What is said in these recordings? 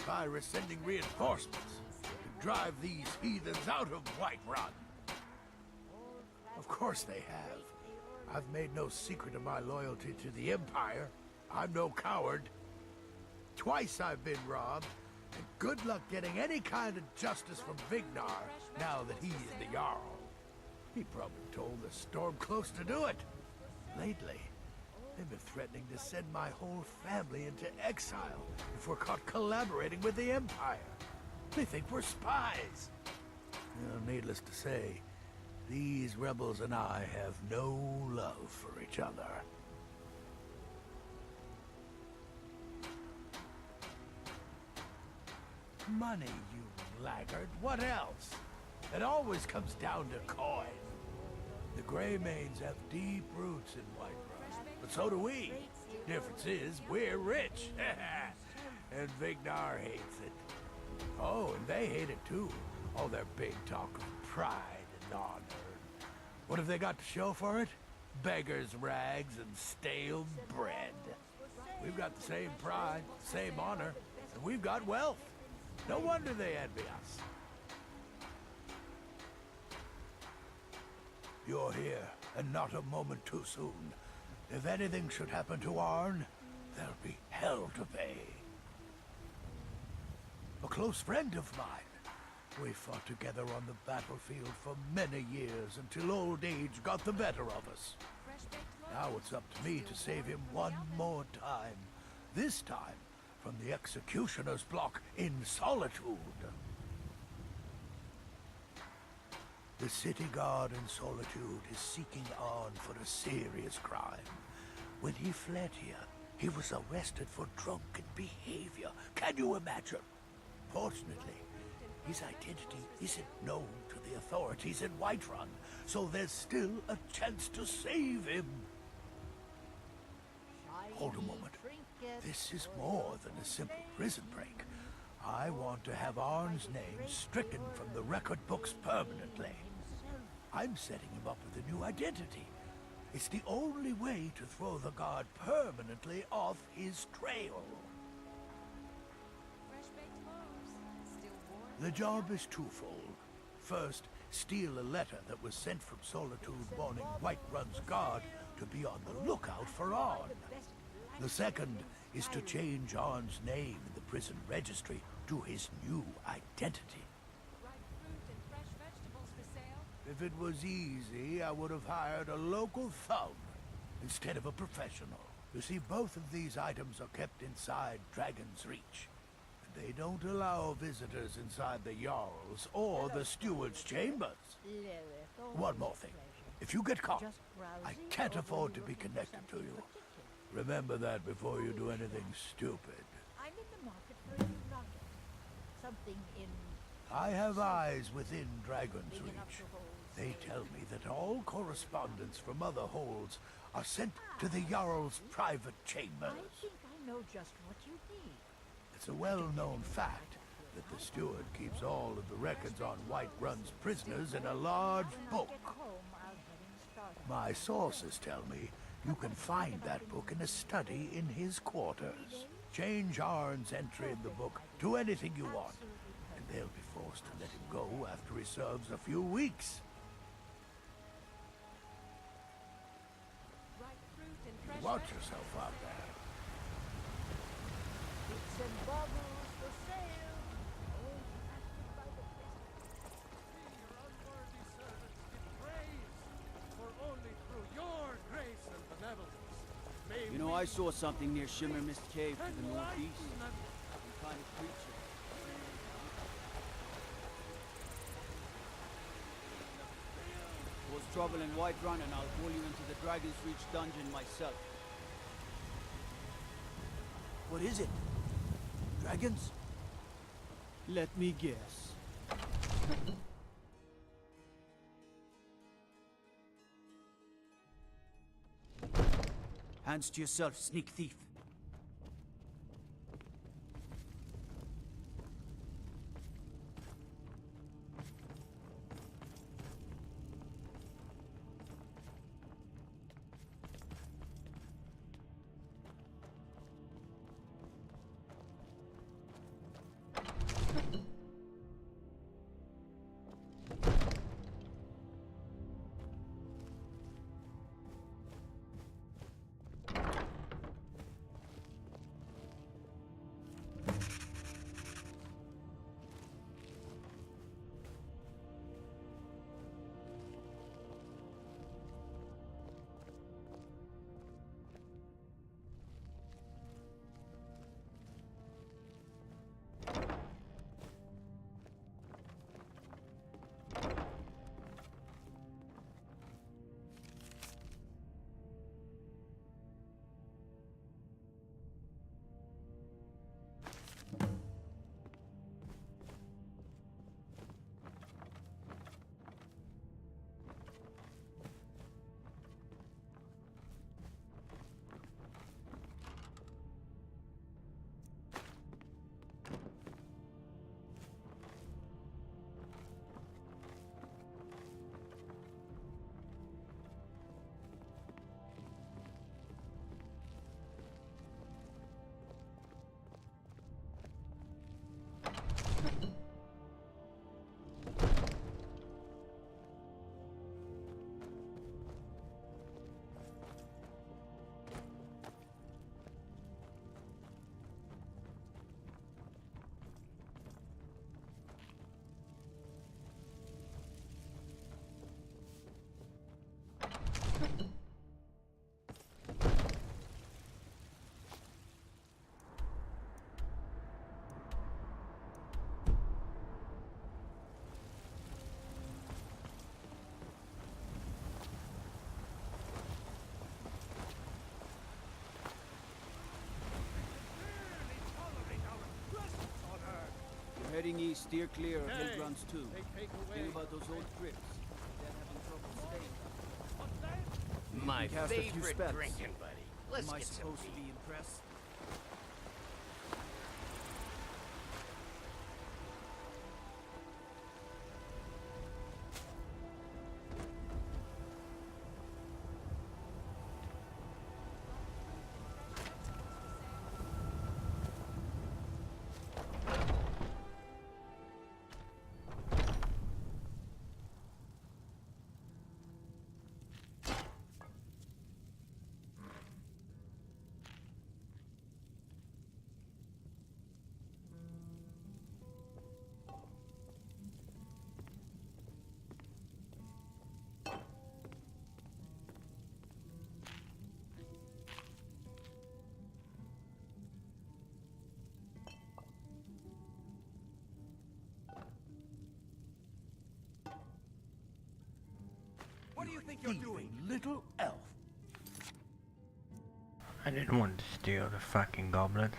Empire is sending reinforcements to drive these heathens out of Whiterun. Of course they have. I've made no secret of my loyalty to the Empire. I'm no coward. Twice I've been robbed, and good luck getting any kind of justice from Vignar now that he's the Jarl. He probably told the Stormcloaks to do it. Lately, they've been threatening to send my whole family into exile if we're caught collaborating with the Empire. They think we're spies. Well, needless to say, these rebels and I have no love for each other. Money, you laggard. What else? It always comes down to coin. The Greymanes have deep roots in Whiterun, but so do we. Difference is, we're rich. And Vignar hates it. Oh, and they hate it too. All their big talk of pride and honor. What have they got to show for it? Beggars' rags and stale bread. We've got the same pride, same honor, and we've got wealth. No wonder they envy us. You're here, and not a moment too soon. If anything should happen to Arn, there'll be hell to pay. A close friend of mine. We fought together on the battlefield for many years until old age got the better of us. Now it's up to me to save him one more time. This time from the Executioner's block in Solitude. The city guard in Solitude is seeking Arn for a serious crime. When he fled here, he was arrested for drunken behavior. Can you imagine? Fortunately, his identity isn't known to the authorities in Whiterun, so there's still a chance to save him. Hold a moment. This is more than a simple prison break. I want to have Arn's name stricken from the record books permanently. I'm setting him up with a new identity. It's the only way to throw the guard permanently off his trail. The job is twofold. First, steal a letter that was sent from Solitude warning Whiterun's guard to be on the lookout for Arn. The second is to change Arn's name in the prison registry to his new identity. If it was easy, I would have hired a local thug instead of a professional. You see, both of these items are kept inside Dragon's Reach. And they don't allow visitors inside the Jarl's or the Steward's chambers. One more thing. If you get caught, I can't afford to be connected to you. Remember that before you do anything stupid. I'm in the market for a new rocket. Something in... I have eyes within Dragon's Reach. They tell me that all correspondence from other holds are sent to the Jarl's private chambers. I think I know just what you need. It's a well-known fact that the steward keeps all of the records on Whiterun's prisoners in a large book. My sources tell me you can find that book in a study in his quarters. Change Arn's entry in the book to anything you want, and they'll be forced to let him go after he serves a few weeks. Watch yourself out there. Bits and baubles for sale. All crafted by the best. Your unworthy servants give praise, for only through your grace and benevolence may You know, we I saw something near Shimmer Mist Cave to the northeast. enlighten and Some kind of creature. Cause trouble in Whiterun and I'll pull you into the Dragon's Reach dungeon myself. What is it? Dragons? Let me guess. Hands to yourself, sneak thief. Heading east, steer clear of Hey, Hillgrounds 2. they take away Think about those old crypts. They're having trouble staying. What's that? My Cast a few favorite spells. drinking buddy. Let's Am I get some supposed to meat. be impressed? What do you think you're doing? Little elf. I didn't want to steal the fucking goblet.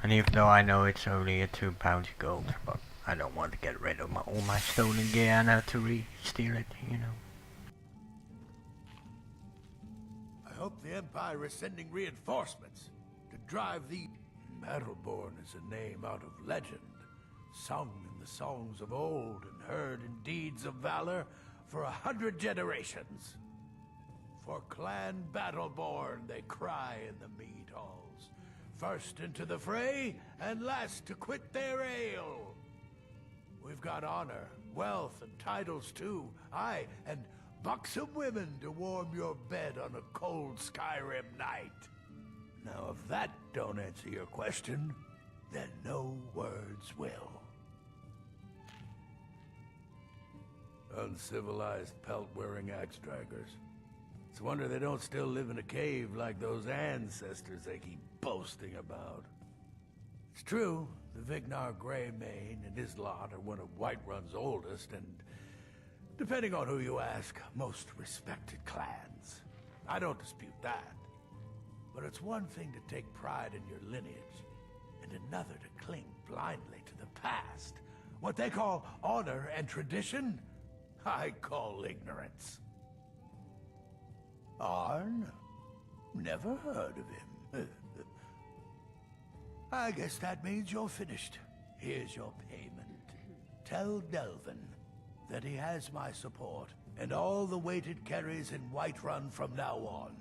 And even though I know it's only a 2 pound gold, but I don't want to get rid of all my stolen gear and have to re-steal it, you know. I hope the Empire is sending reinforcements to drive the... Battleborn is a name out of legend, sung in the songs of old and heard in deeds of valor for 100 generations. For Clan Battleborn they cry in the mead halls, first into the fray and last to quit their ale. We've got honor, wealth, and titles too, aye, and buxom women to warm your bed on a cold Skyrim night. Now, if that don't answer your question, then no words will. Uncivilized pelt-wearing axe-draggers. It's a wonder they don't still live in a cave like those ancestors they keep boasting about. It's true, the Vignar Greymane and his lot are one of Whiterun's oldest and, depending on who you ask, most respected clans. I don't dispute that. But it's one thing to take pride in your lineage, and another to cling blindly to the past. What they call honor and tradition, I call ignorance. Arn? Never heard of him. I guess that means you're finished. Here's your payment. Tell Delvin that he has my support, and all the weighted carries in Whiterun from now on.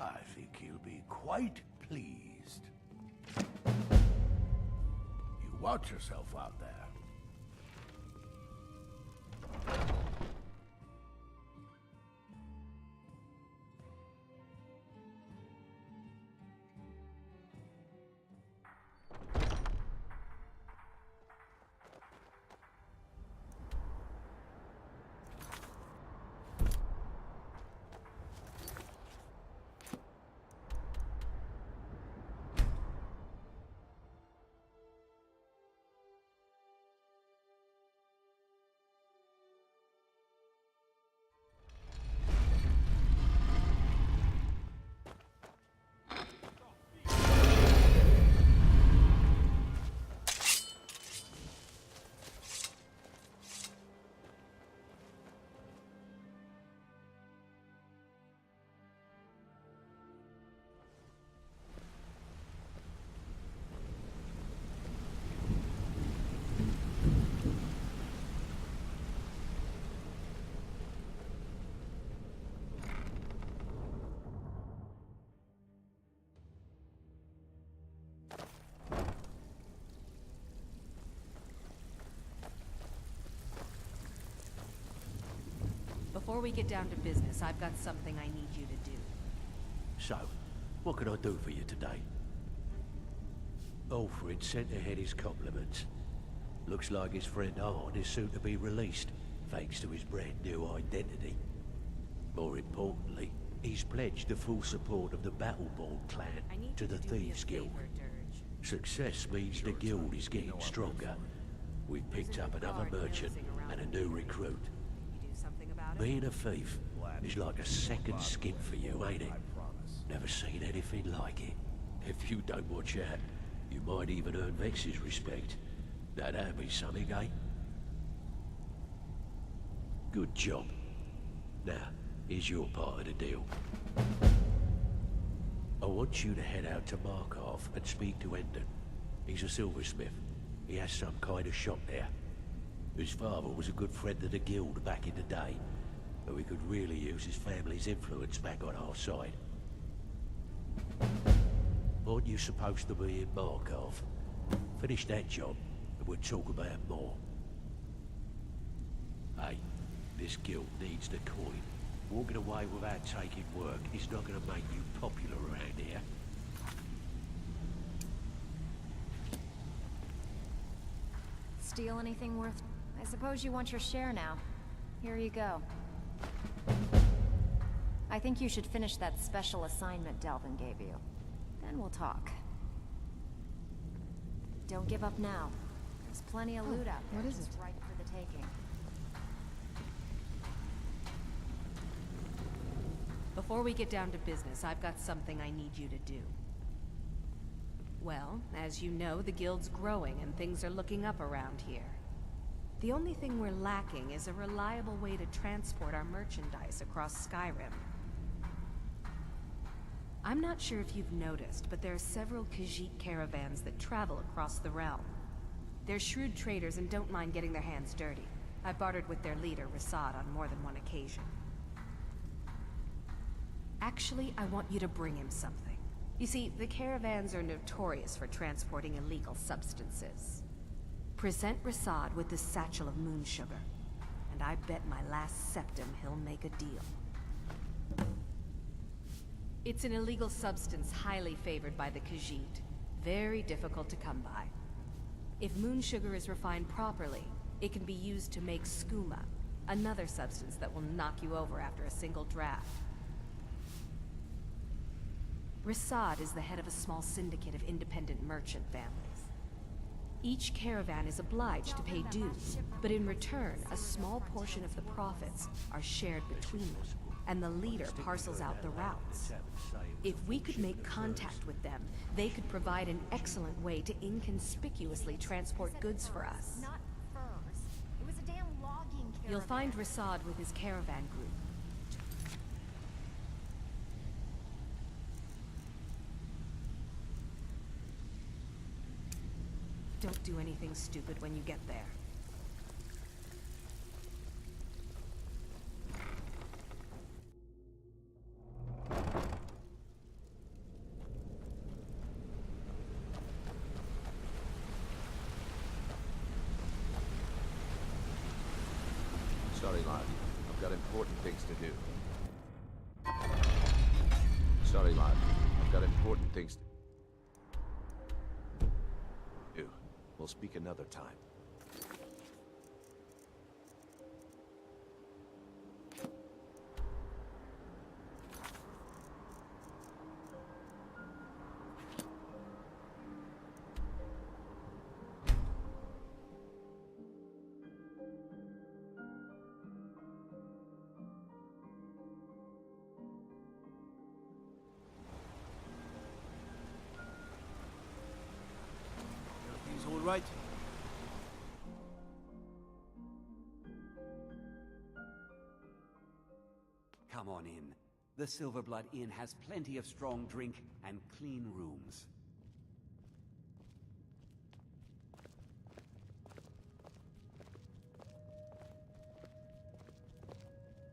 I think he'll be quite pleased. You watch yourself out there. Before we get down to business, I've got something I need you to do. So, what can I do for you today? Alfred sent ahead his compliments. Looks like his friend Arn is soon to be released, thanks to his brand new identity. More importantly, he's pledged the full support of the Battleborn clan I need to you the to do me a Thieves Guild. favor, Dirge. Success means the guild is getting stronger. We've picked up another merchant and a new recruit. You do something about it? Being a thief is like a second skin for you, ain't it? Never seen anything like it. If you don't watch out, you might even earn Vex's respect. That'd be something, eh? Good job. Now, here's your part of the deal. I want you to head out to Markov and speak to Endon. He's a silversmith. He has some kind of shop there. His father was a good friend of the guild back in the day, but we could really use his family's influence back on our side. Aren't you supposed to be in Markov? Finish that job, and we'll talk about more. Hey, this guild needs the coin. Walking away without taking work is not going to make you popular around here. Steal anything worth... I suppose you want your share now. Here you go. I think you should finish that special assignment Delvin gave you. Then we'll talk. Don't give up now. There's plenty of loot out there. what is just it? ripe for the taking. Before we get down to business, I've got something I need you to do. Well, as you know, the guild's growing and things are looking up around here. The only thing we're lacking is a reliable way to transport our merchandise across Skyrim. I'm not sure if you've noticed, but there are several Khajiit caravans that travel across the realm. They're shrewd traders and don't mind getting their hands dirty. I bartered with their leader, Rasad, on more than one occasion. Actually, I want you to bring him something. You see, the caravans are notorious for transporting illegal substances. Present Rasad with this satchel of moon sugar, and I bet my last septum he'll make a deal. It's an illegal substance highly favored by the Khajiit. Very difficult to come by. If moon sugar is refined properly, it can be used to make skooma, another substance that will knock you over after a single draft. Rasad is the head of a small syndicate of independent merchant families. Each caravan is obliged to pay dues, but in return, a small portion of the profits are shared between them, and the leader parcels out the routes. If we could make contact with them, they could provide an excellent way to inconspicuously transport goods for us. Not furs. It was a damn logging caravan. You'll find Rasad with his caravan group. Don't do anything stupid when you get there. Sorry, lad. I've got important things to do. Sorry, lad. I've got important things to do. We'll speak another time. Everything's all right. Come on in. The Silverblood Inn has plenty of strong drink and clean rooms.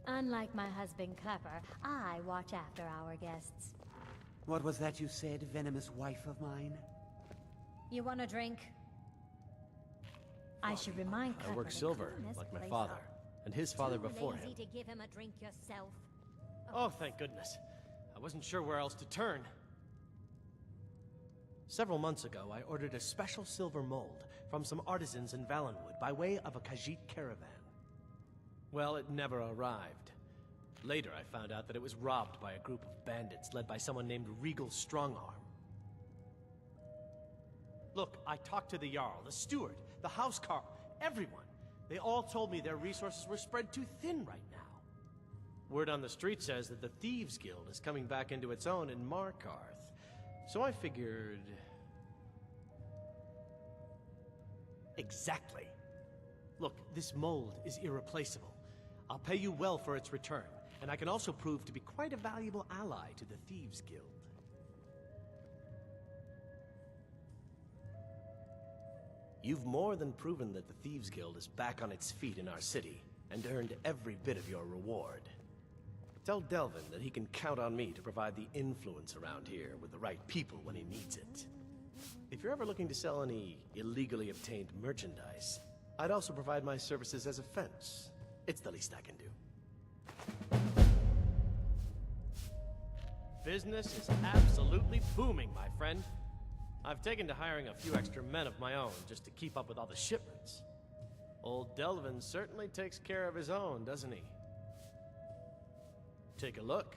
Unlike my husband Clapper, I watch after our guests. What was that you said, venomous wife of mine? You want a drink? I should remind Clapper I work to silver, clean this like my place father, up. and his father Too before him. lazy to give him a drink yourself. Oh, thank goodness. I wasn't sure where else to turn. Several months ago, I ordered a special silver mold from some artisans in Valenwood by way of a Khajiit caravan. Well, it never arrived. Later, I found out that it was robbed by a group of bandits led by someone named Regal Strongarm. Look, I talked to the Jarl, the steward, the housecarl, everyone. They all told me their resources were spread too thin right now. Word on the street says that the Thieves Guild is coming back into its own in Markarth. So I figured... Exactly. Look, this mold is irreplaceable. I'll pay you well for its return, and I can also prove to be quite a valuable ally to the Thieves Guild. You've more than proven that the Thieves Guild is back on its feet in our city, and earned every bit of your reward. Tell Delvin that he can count on me to provide the influence around here with the right people when he needs it. If you're ever looking to sell any illegally obtained merchandise, I'd also provide my services as a fence. It's the least I can do. Business is absolutely booming, my friend. I've taken to hiring a few extra men of my own just to keep up with all the shipments. Old Delvin certainly takes care of his own, doesn't he? Take a look.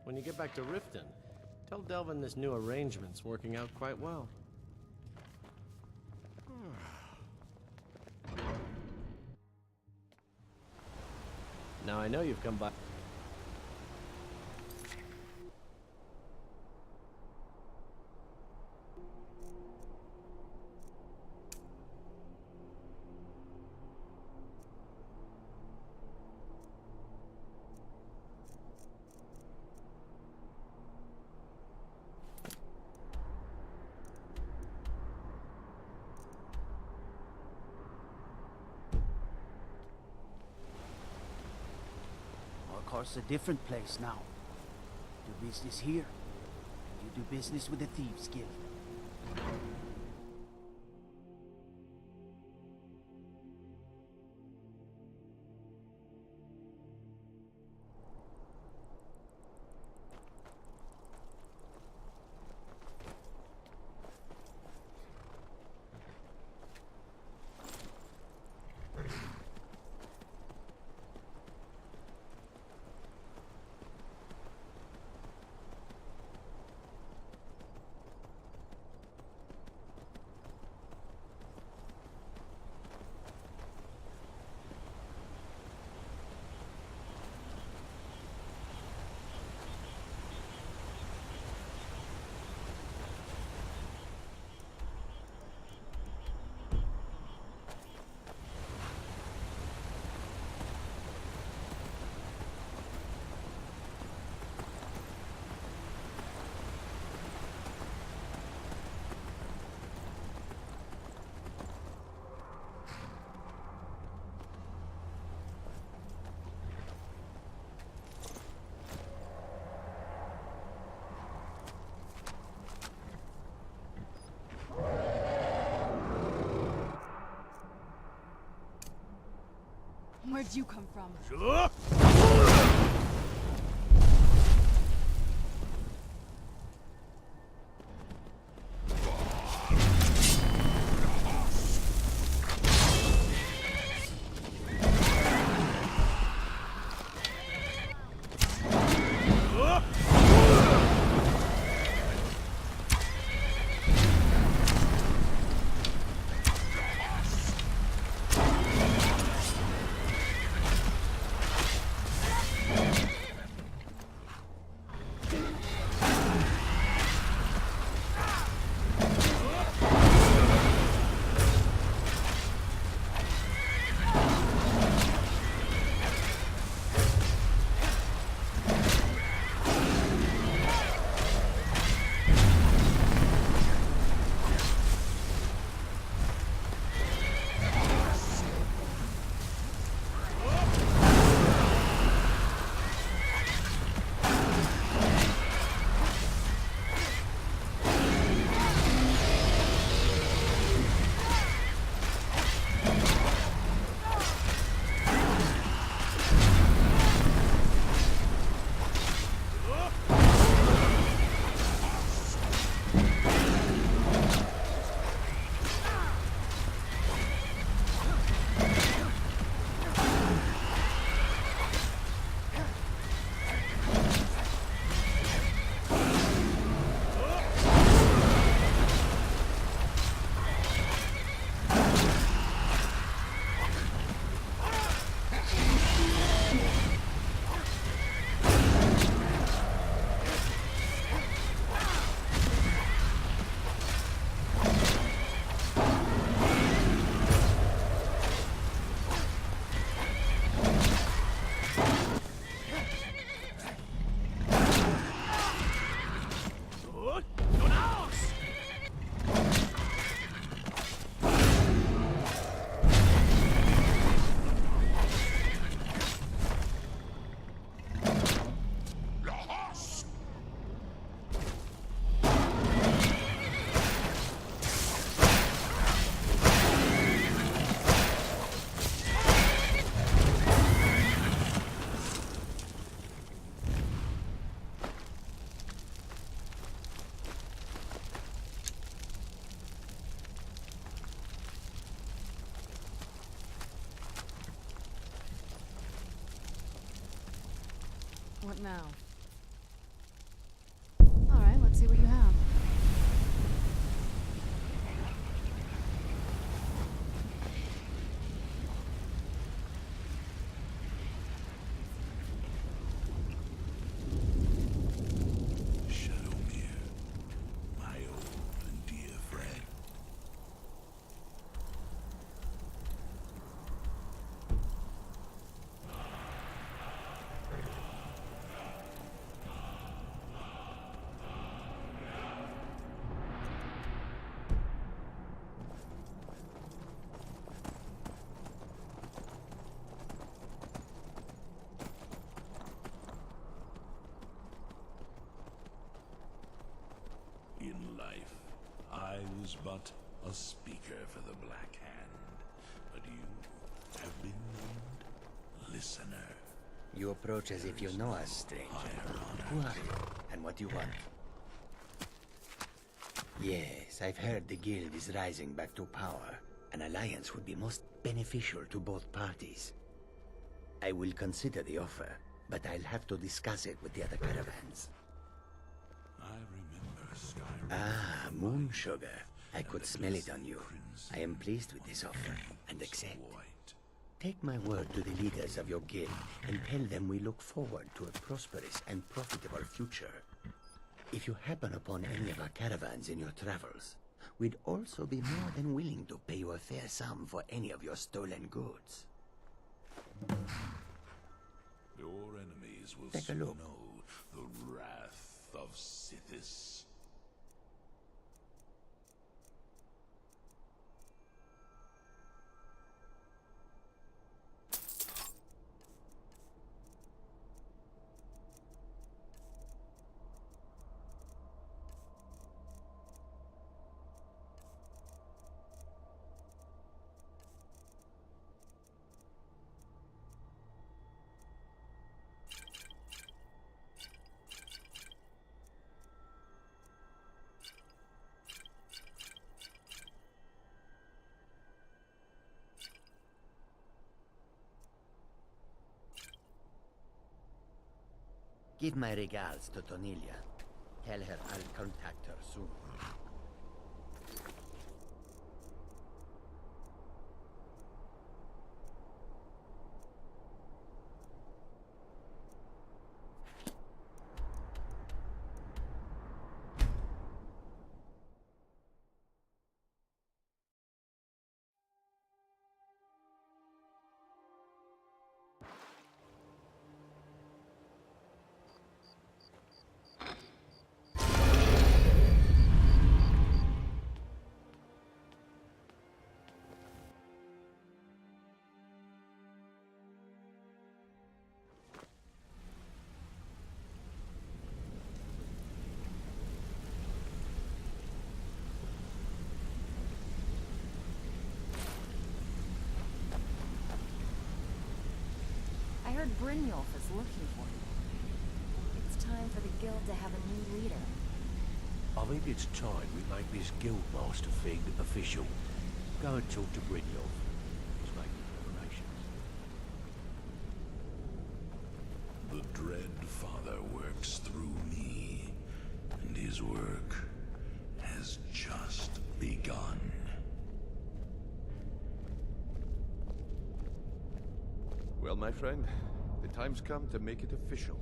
When you get back to Riften, tell Delvin this new arrangement's working out quite well. Now I know you've come by... Markarth's a different place now. Do business here, and you do business with the Thieves Guild. Where'd you come from? want now? Alright, let's see what you have. Shadowmere, my old and dear friend. In life, I was but a speaker for the Black Hand, but you have been named Listener. You approach as if you know us, stranger. Who are you, and what do you want? Yes, I've heard the guild is rising back to power. An alliance would be most beneficial to both parties. I will consider the offer, but I'll have to discuss it with the other caravans. I remember Skyrim. Ah, moon sugar. I could smell it on you. I am pleased with this offer, and accept. Take my word to the leaders of your guild, and tell them we look forward to a prosperous and profitable future. If you happen upon any of our caravans in your travels, we'd also be more than willing to pay you a fair sum for any of your stolen goods. Your enemies will Take a soon look. know the wrath of Sithis. Give my regards to Tonilia. Tell her I'll contact her soon. I heard Brynjolf is looking for you. It's time for the guild to have a new leader. I think it's time we make this guildmaster thing official. Go and talk to Brynjolf. He's making preparations. The Dread Father works through me, and his work has just begun. Well, my friend, the time's come to make it official.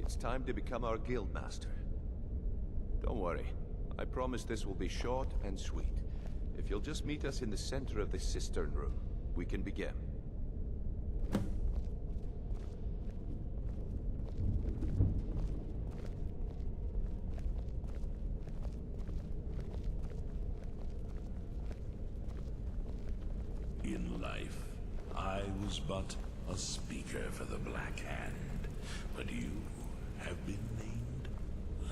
It's time to become our guild master. Don't worry. I promise this will be short and sweet. If you'll just meet us in the center of the cistern room, we can begin. In life, I was but a speaker for the Black Hand, but you have been named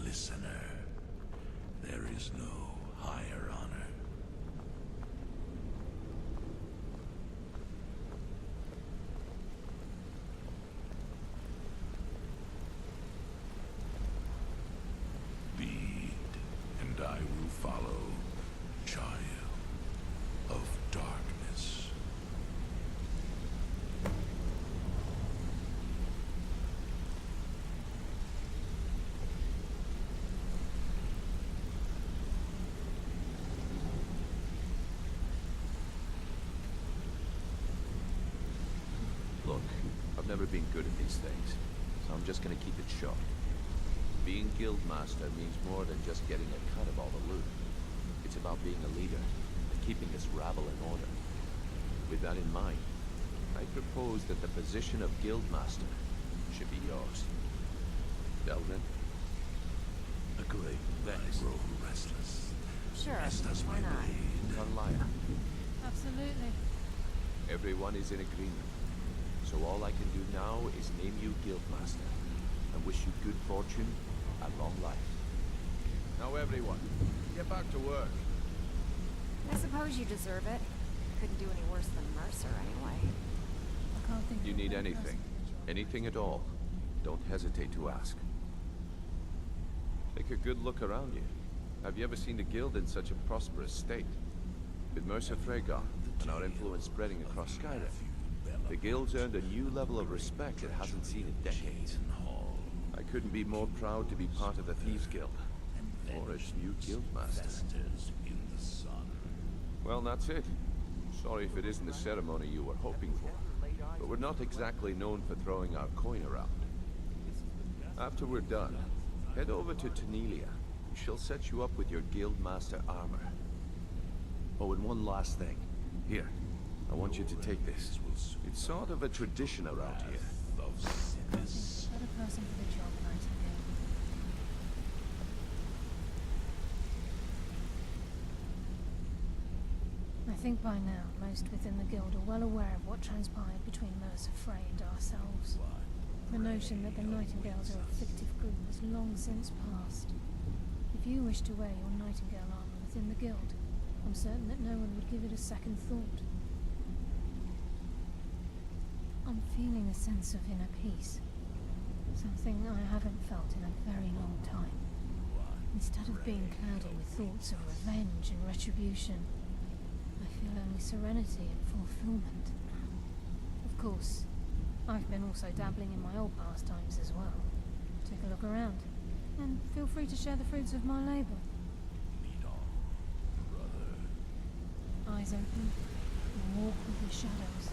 Listener. There is no higher honor. Lead, and I will follow, child of darkness. never been good at these things, so I'm just gonna keep it short. Being Guildmaster means more than just getting a cut of all the loot. It's about being a leader and keeping this rabble in order. With that in mind, I propose that the position of Guildmaster should be yours. Delvin? Agree. That is grow restless. Sure, Rest us why my not? blade. Carlia. Absolutely. Everyone is in agreement. So all I can do now is name you Guildmaster and wish you good fortune and long life. Now everyone, get back to work. I suppose you deserve it. Couldn't do any worse than Mercer anyway. I can't think You of a need better anything, person to join. anything at all, don't hesitate to ask. Take a good look around you. Have you ever seen the guild in such a prosperous state? With Mercer Freygar and our influence spreading across Skyrim, the guild's earned a new level of respect it hasn't seen in decades. I couldn't be more proud to be part of the Thieves Guild, or its new guildmaster. Well, that's it. Sorry if it isn't the ceremony you were hoping for, but we're not exactly known for throwing our coin around. After we're done, head over to Tanelia. She'll set you up with your guildmaster armor. Oh, and one last thing. Here, I want you to take this. It's sort of a tradition around here. Better person for the job, Nightingale. I think by now, most within the guild are well aware of what transpired between Mercer Frey and ourselves. The notion that the Nightingales are a fictive group has long since passed. If you wish to wear your Nightingale armor within the guild, I'm certain that no one would give it a second thought. I'm feeling a sense of inner peace. Something I haven't felt in a very long time. Instead of being clouded with thoughts of revenge and retribution, I feel only serenity and fulfillment. Of course, I've been also dabbling in my old pastimes as well. Take a look around, and feel free to share the fruits of my labor. Eyes open, and walk with the shadows.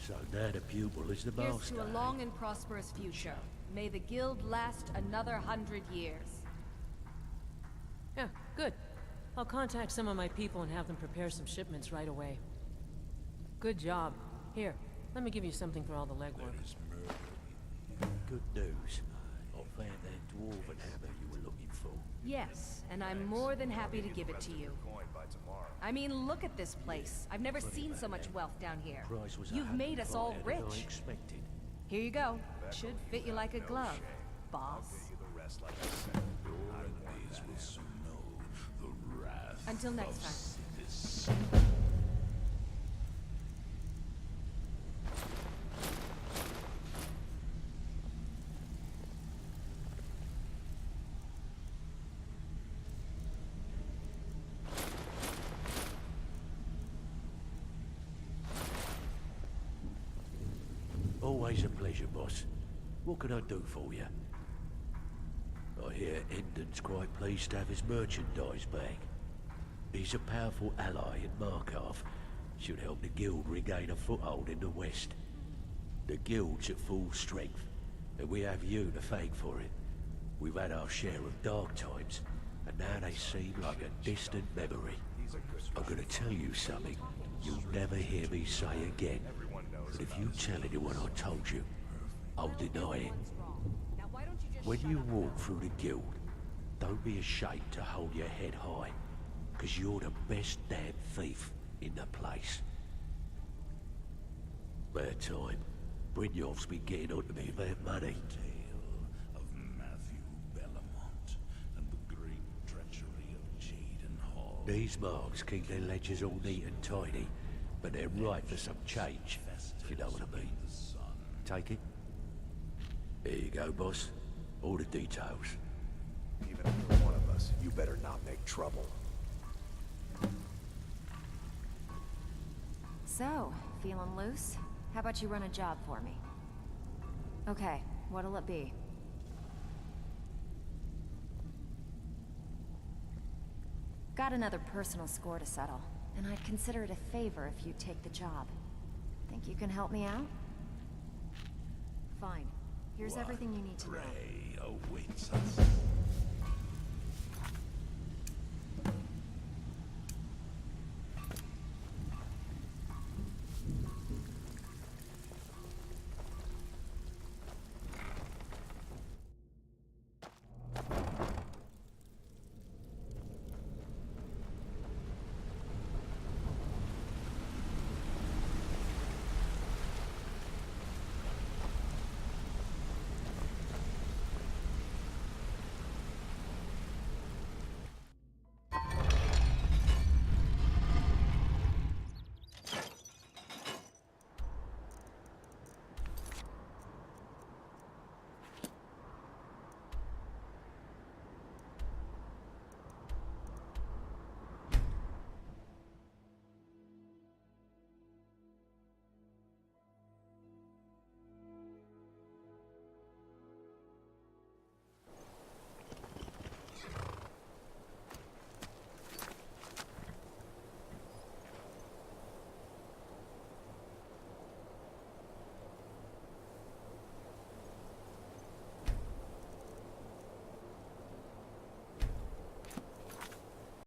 So now the pupil is the Here's master. to a long and prosperous future. May the guild last another 100 years. Yeah, good. I'll contact some of my people and have them prepare some shipments right away. Good job. Here, let me give you something for all the legwork. Good news. I found that dwarven hammer you were looking for. Yes, and I'm more than happy to give it to you. I mean, look at this place. I've never seen so much wealth down here. Price was You've made us all higher than I rich. expected. Here you go. Should fit you like a glove, boss. Until next time. Always a pleasure, boss. What can I do for you? I hear Endon's quite pleased to have his merchandise back. He's a powerful ally in Markov. Should help the guild regain a foothold in the west. The guild's at full strength, and we have you to thank for it. We've had our share of dark times, and now they seem like a distant memory. I'm gonna tell you something you'll never hear me say again. But if you tell anyone I told you, I'll deny it. When you walk through the guild, don't be ashamed to hold your head high, because you're the best damn thief in the place. Bad time. Brynjolf's been getting on to me about money. These marks keep their ledgers all neat and tidy, but they're ripe for some change, if you know what I mean. Take it? There you go, boss. All the details. Even if you're one of us, you better not make trouble. So, feeling loose? How about you run a job for me? Okay, what'll it be? Got another personal score to settle, and I'd consider it a favor if you'd take the job. Think you can help me out? Fine. Here's everything you need to know. Prey awaits us.